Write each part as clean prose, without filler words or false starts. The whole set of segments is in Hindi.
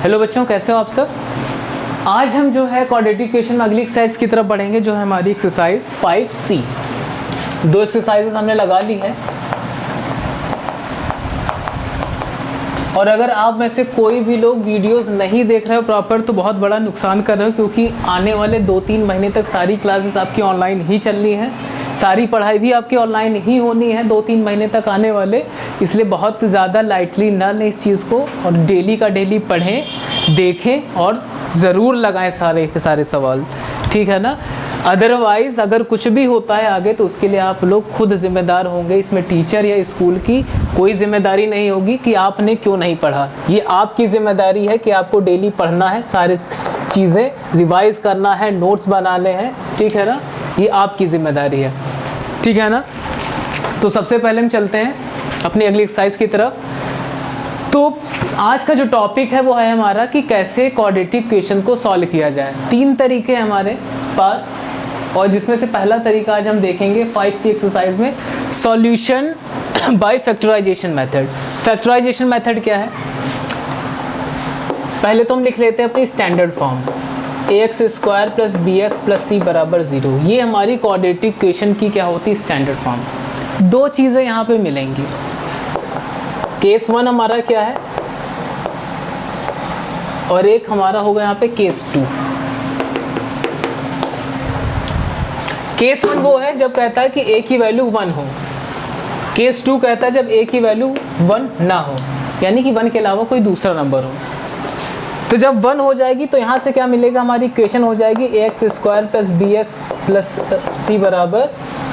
हेलो बच्चों, कैसे हो आप सब। आज हम जो है क्वाड्रेटिक इक्वेशन में अगली एक्सरसाइज की तरफ बढ़ेंगे, जो है हमारी एक्सरसाइज 5C। दो एक्सरसाइजेस हमने लगा ली है, और अगर आप में से कोई भी लोग वीडियोस नहीं देख रहे हो प्रॉपर तो बहुत बड़ा नुकसान कर रहे हो, क्योंकि आने वाले 2-3 महीने तक सारी क्लासेस आपकी ऑनलाइन ही चलनी है, सारी पढ़ाई भी आपकी ऑनलाइन ही होनी है 2-3 महीने तक आने वाले। इसलिए बहुत ज़्यादा लाइटली ना लें इस चीज़ को, और डेली का डेली पढ़ें, देखें और ज़रूर लगाएं सारे के सारे सवाल, ठीक है ना। अदरवाइज़ अगर कुछ भी होता है आगे तो उसके लिए आप लोग खुद ज़िम्मेदार होंगे, इसमें टीचर या स्कूल की कोई ज़िम्मेदारी नहीं होगी कि आपने क्यों नहीं पढ़ा। ये आपकी ज़िम्मेदारी है कि आपको डेली पढ़ना है, सारे चीज़ें रिवाइज़ करना है, नोट्स बनाने हैं, ठीक है ना। ये आपकी ज़िम्मेदारी है, ठीक है ना। तो सबसे पहले हम चलते हैं अपनी अगली एक्सरसाइज की तरफ। तो आज का जो टॉपिक है वो है हमारा कि कैसे क्वाड्रेटिक इक्वेशन को सॉल्व किया जाए। 3 तरीके हैं हमारे पास, और जिसमें से पहला तरीका आज हम देखेंगे 5C एक्सरसाइज में, solution by factorization method. Factorization method क्या है, पहले तो हम लिख लेते हैं अपनी standard form, ax² + bx + c = 0। ये हमारी क्वाड्रेटिक इक्वेशन की क्या होती है, स्टैंडर्ड फॉर्म। दो चीज़ें यहाँ पे मिलेंगी। केस 1 हमारा क्या है, और एक हमारा होगा यहाँ पे केस 2। केस 1 वो है जब कहता है कि a की वैल्यू 1 हो। केस 2 कहता है जब a की वैल्यू 1 ना हो, यानी कि 1 के अलावा कोई दूसरा नंबर हो। तो जब 1 हो जाएगी तो यहाँ से क्या मिलेगा, हमारी इक्वेशन हो जाएगी ax² + bx + c =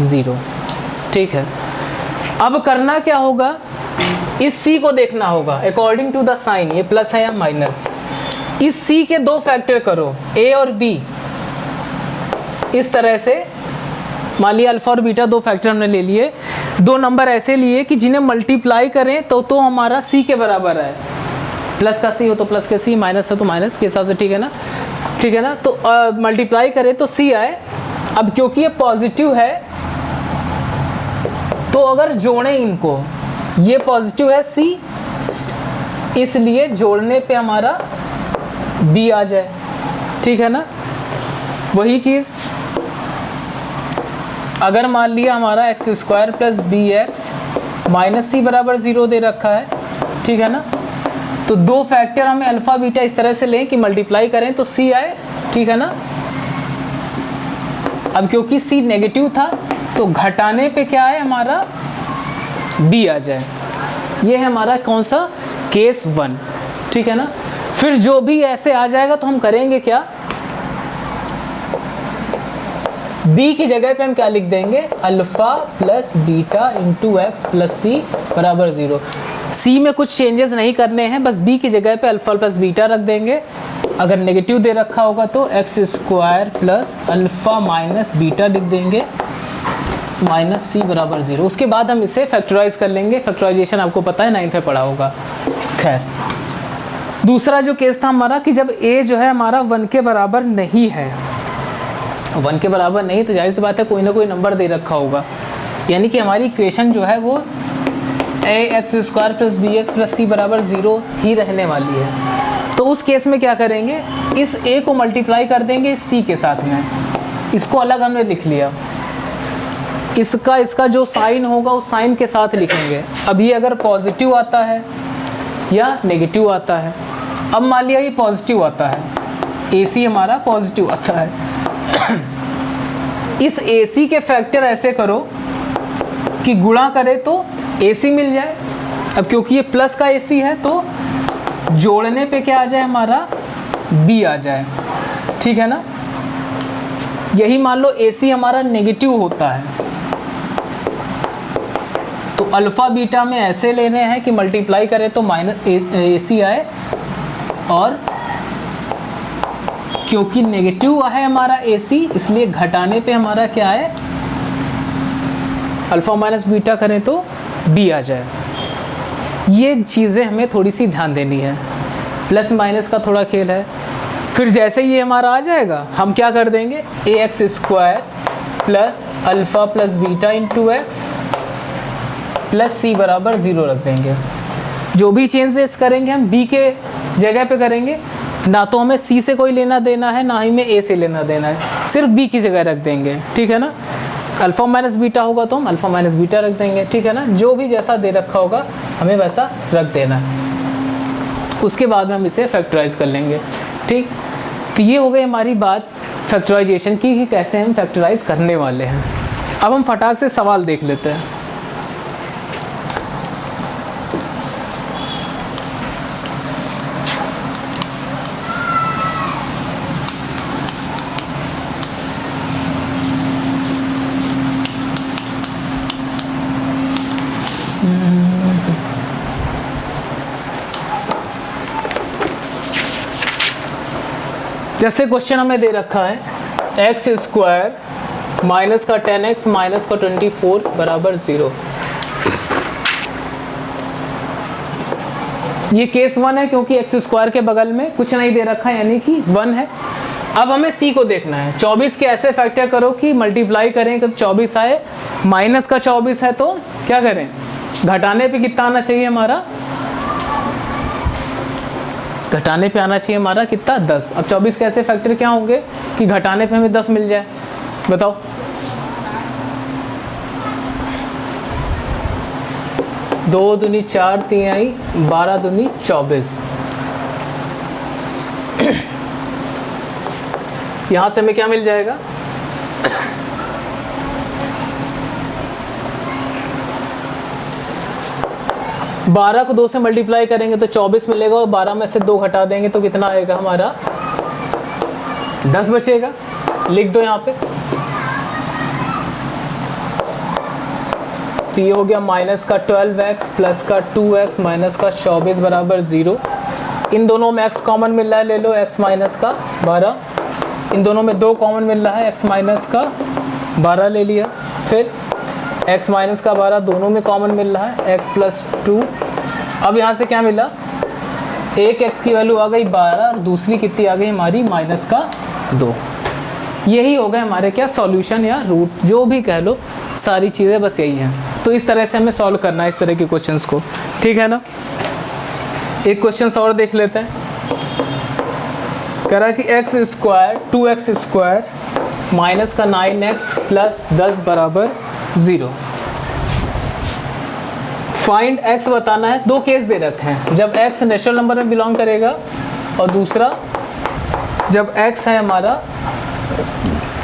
0, ठीक है। अब करना क्या होगा, इस c को देखना होगा अकॉर्डिंग टू द साइन, ये प्लस है या माइनस। इस c के 2 फैक्टर करो, a और b। इस तरह से मान लिया अल्फा और बीटा 2 फैक्टर हमने ले लिए, 2 नंबर ऐसे लिए कि जिन्हें मल्टीप्लाई करें तो हमारा c के बराबर है। प्लस का c हो तो प्लस के c, माइनस है तो माइनस के हिसाब से, ठीक है ना, ठीक है ना। तो मल्टीप्लाई करें तो c आए। अब क्योंकि ये पॉजिटिव है तो अगर जोड़ें इनको, ये पॉजिटिव है c, इसलिए जोड़ने पे हमारा b आ जाए, ठीक है ना। वही चीज़ अगर मान लिया हमारा x² + bx - c = 0 दे रखा है, ठीक है ना। तो 2 फैक्टर हमें अल्फ़ा बीटा इस तरह से लें कि मल्टीप्लाई करें तो c आए, ठीक है ना। अब क्योंकि c नेगेटिव था तो घटाने पे क्या है, हमारा b आ जाए। ये है हमारा कौन सा, केस 1, ठीक है ना। फिर जो भी ऐसे आ जाएगा तो हम करेंगे क्या, b की जगह पे हम क्या लिख देंगे, alpha + beta × x + c = 0। c में कुछ चेंजेस नहीं करने हैं, बस b की जगह पे अल्फ़ा + बीटा रख देंगे। अगर नेगेटिव दे रखा होगा तो x² + अल्फ़ा - बीटा लिख देंगे -c = 0। उसके बाद हम इसे फैक्टराइज कर लेंगे। फैक्टराइजेशन आपको पता है 9th में पढ़ा होगा। खैर, दूसरा जो केस था हमारा कि जब a जो है हमारा 1 के बराबर नहीं है, 1 के बराबर नहीं तो जाहिर सी बात है कोई ना कोई नंबर दे रखा होगा, यानी कि हमारी इक्वेशन जो है वो ax² + bx + c = 0 ही रहने वाली है। तो उस केस में क्या करेंगे, इस a को मल्टीप्लाई कर देंगे इस c के साथ में, इसको अलग हमने लिख लिया। इसका जो साइन होगा उस साइन के साथ लिखेंगे। अब ये अगर पॉजिटिव आता है या नेगेटिव आता है, अब मान लिया ये पॉजिटिव आता है, ac हमारा पॉजिटिव आता है, इस AC के फैक्टर ऐसे करो कि गुणा करे तो AC मिल जाए। अब क्योंकि ये प्लस का AC है तो जोड़ने पे क्या आ जाए, हमारा B आ जाए, ठीक है ना। यही मान लो AC हमारा नेगेटिव होता है तो अल्फ़ा बीटा में ऐसे लेने हैं कि मल्टीप्लाई करें तो AC आए, और क्योंकि नेगेटिव है हमारा AC, इसलिए घटाने पे हमारा क्या है, अल्फ़ा - बीटा करें तो B आ जाए। ये चीज़ें हमें थोड़ी सी ध्यान देनी है, प्लस माइनस का थोड़ा खेल है। फिर जैसे ये हमारा आ जाएगा हम क्या कर देंगे, ax² + alpha + beta × x + c = 0 रख देंगे। जो भी चेंजेस करेंगे हम b के जगह पे करेंगे, ना तो हमें सी से कोई लेना देना है, ना ही हमें ए से लेना देना है, सिर्फ बी की जगह रख देंगे, ठीक है ना। अल्फ़ा माइनस बीटा होगा तो हम अल्फ़ा माइनस बीटा रख देंगे, ठीक है ना। जो भी जैसा दे रखा होगा हमें वैसा रख देना है, उसके बाद में हम इसे फैक्टराइज कर लेंगे, ठीक। तो ये हो गई हमारी बात फैक्टराइजेशन की कि कैसे हम फैक्टराइज करने वाले हैं। अब हम फटाक से सवाल देख लेते हैं। जैसे क्वेश्चन हमें दे रखा है एक्स स्क्वायर माइनस का 10x माइनस का 24 बराबर 0। ये केस 1 है क्योंकि एक्स स्क्वायर के बगल में कुछ नहीं दे रखा है, यानी कि 1 है। अब हमें सी को देखना है। 24 के ऐसे फैक्टर करो कि मल्टीप्लाई करें कि 24 आए, माइनस का 24 है तो क्या करें, घटाने पे कितना आना चाहिए हमारा, घटाने पे आना चाहिए हमारा कितना, 10। अब 24 के ऐसे फैक्टर क्या होंगे कि घटाने पे हमें 10 मिल जाए, बताओ। दो दूनी 4 तिहाई 12 दूनी 24। यहां से हमें क्या मिल जाएगा, बारह को 2 से मल्टीप्लाई करेंगे तो 24 मिलेगा, और 12 में से 2 घटा देंगे तो कितना आएगा हमारा, 10 बचेगा। लिख दो यहाँ पे। तो ये हो गया माइनस का 12x प्लस का 2x माइनस का 24 बराबर 0। इन दोनों में x कॉमन मिल रहा है, ले लो x माइनस का 12। इन दोनों में 2 कॉमन मिल रहा है, x माइनस का 12 ले लिया। फिर x माइनस का 12 दोनों में कॉमन मिल रहा है, x प्लस 2। अब यहाँ से क्या मिला, एक x की वैल्यू आ गई 12 और दूसरी कितनी आ गई हमारी, माइनस का 2। यही हो गए हमारे क्या सॉल्यूशन या रूट, जो भी कह लो, सारी चीज़ें बस यही हैं। तो इस तरह से हमें सॉल्व करना है इस तरह के क्वेश्चंस को, ठीक है ना। एक क्वेश्चन और देख लेते हैं। कह रहा है कि x square 2x square minus का 9x प्लस 10 बराबर 0। फाइंड x बताना है। 2 केस दे रखे हैं, जब x नेचुरल नंबर में बिलोंग करेगा और दूसरा जब x है हमारा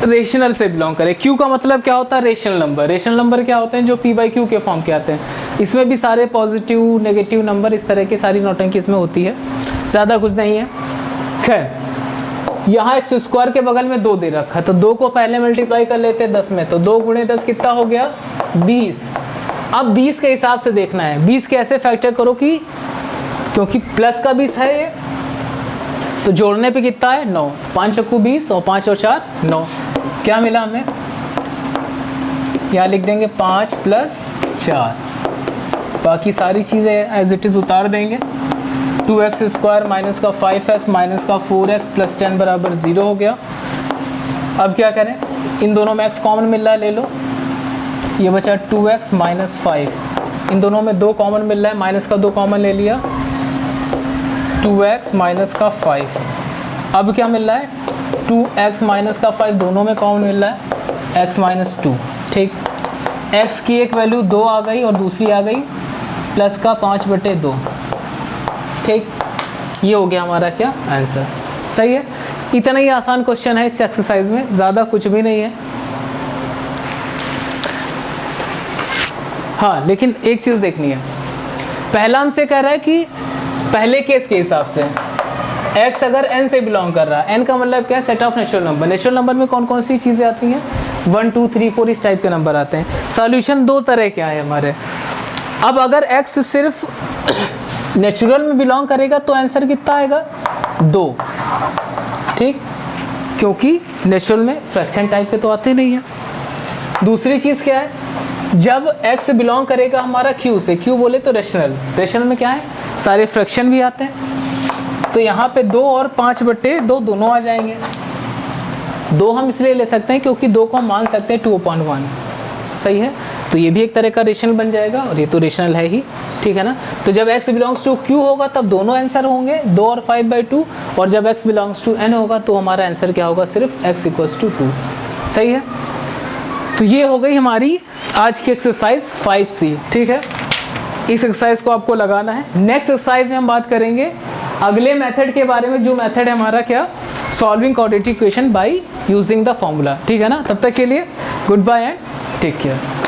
रेशनल से बिलोंग करे। q का मतलब क्या होता है, रेशनल नंबर। रेशनल नंबर क्या होते हैं, जो p बाई क्यू के फॉर्म के आते हैं। इसमें भी सारे पॉजिटिव नेगेटिव नंबर, इस तरह की सारी नौटंकी इसमें होती है, ज़्यादा कुछ नहीं है। खैर, यहाँ एक्स स्क्वायर के बगल में 2 दे रखा है, तो 2 को पहले मल्टीप्लाई कर लेते हैं 10 में, तो 2 गुणे 10 कितना हो गया, 20। अब 20 के हिसाब से देखना है। 20 के ऐसे फैक्टर करो कि क्योंकि प्लस का 20 है ये, तो जोड़ने पे कितना है, 9। 5 चक्कू 20 और 5 और 4 9। क्या मिला हमें, यहाँ लिख देंगे 5 प्लस 4। बाकी सारी चीज़ें एज इट इज़ उतार देंगे। 2x स्क्वायर माइनस का 5x माइनस का 4x प्लस 10 बराबर 0 हो गया। अब क्या करें, इन दोनों में x कॉमन मिल रहा है, ले लो। ये बचा 2x माइनस 5। इन दोनों में 2 कॉमन मिल रहा है, माइनस का 2 कॉमन ले लिया, 2x माइनस का 5। अब क्या मिल रहा है, 2x माइनस का 5 दोनों में कॉमन मिल रहा है, x माइनस 2। ठीक, x की एक वैल्यू 2 आ गई और दूसरी आ गई प्लस का 5/2। ठीक, ये हो गया हमारा क्या आंसर। सही है, इतना ही आसान क्वेश्चन है इस एक्सरसाइज में, ज़्यादा कुछ भी नहीं है। हाँ, लेकिन एक चीज़ देखनी है। पहला हमसे कह रहा है कि पहले केस के हिसाब से x अगर n से बिलोंग कर रहा है, n का मतलब क्या है, set of natural number. Natural number में कौन कौन सी चीज़ें आती हैं, 1 2 3 4 इस टाइप के नंबर आते हैं। सॉल्यूशन 2 तरह के आए हमारे। अब अगर x सिर्फ नेचुरल में बिलोंग करेगा तो आंसर कितना आएगा, 2। ठीक, क्योंकि नेचुरल में फ्रैक्शन टाइप के तो आते नहीं हैं। दूसरी चीज़ क्या है, जब x बिलोंग करेगा हमारा q से, q बोले तो रेशनल, रेशनल में क्या है, सारे फ्रैक्शन भी आते हैं। तो यहाँ पे 2 और 5/2 दोनों आ जाएंगे। 2 हम इसलिए ले सकते हैं क्योंकि 2 को हम मान सकते हैं 2/1। सही है, तो ये भी एक तरह का रेशनल बन जाएगा और ये तो रेशनल है ही, ठीक है ना। तो जब x बिलोंग्स टू q होगा तब दोनों आंसर होंगे 2 और 5/2, और जब x बिलोंग्स टू n होगा तो हमारा आंसर क्या होगा, सिर्फ x = 2। सही है। तो ये हो गई हमारी आज की एक्सरसाइज 5C, ठीक है। इस एक्सरसाइज को आपको लगाना है। नेक्स्ट एक्सरसाइज में हम बात करेंगे अगले मेथड के बारे में, जो मेथड है हमारा क्या, solving quadratic equation by using the formula, ठीक है ना। तब तक के लिए goodbye and take care.